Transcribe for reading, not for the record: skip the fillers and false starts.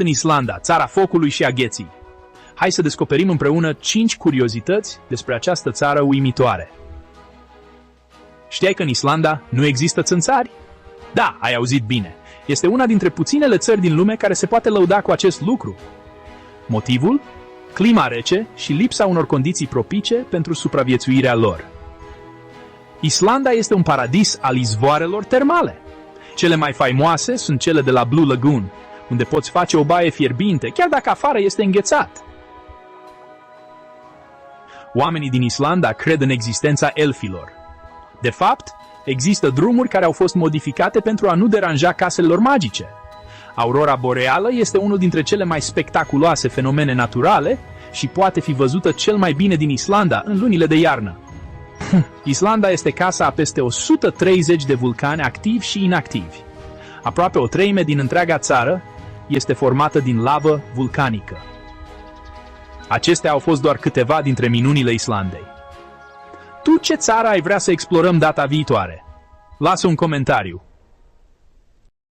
în Islanda, țara focului și a gheții. Hai să descoperim împreună 5 curiozități despre această țară uimitoare. Știai că în Islanda nu există țânțari? Da, ai auzit bine. Este una dintre puținele țări din lume care se poate lăuda cu acest lucru. Motivul? Clima rece și lipsa unor condiții propice pentru supraviețuirea lor. Islanda este un paradis al izvoarelor termale. Cele mai faimoase sunt cele de la Blue Lagoon, unde poți face o baie fierbinte, chiar dacă afară este înghețat. Oamenii din Islanda cred în existența elfilor. De fapt, există drumuri care au fost modificate pentru a nu deranja casele lor magice. Aurora boreală este unul dintre cele mai spectaculoase fenomene naturale și poate fi văzută cel mai bine din Islanda în lunile de iarnă. Islanda este casa a peste 130 de vulcani activi și inactivi. Aproape o treime din întreaga țară este formată din lavă vulcanică. Acestea au fost doar câteva dintre minunile Islandei. Tu ce țară ai vrea să explorăm data viitoare? Lasă un comentariu.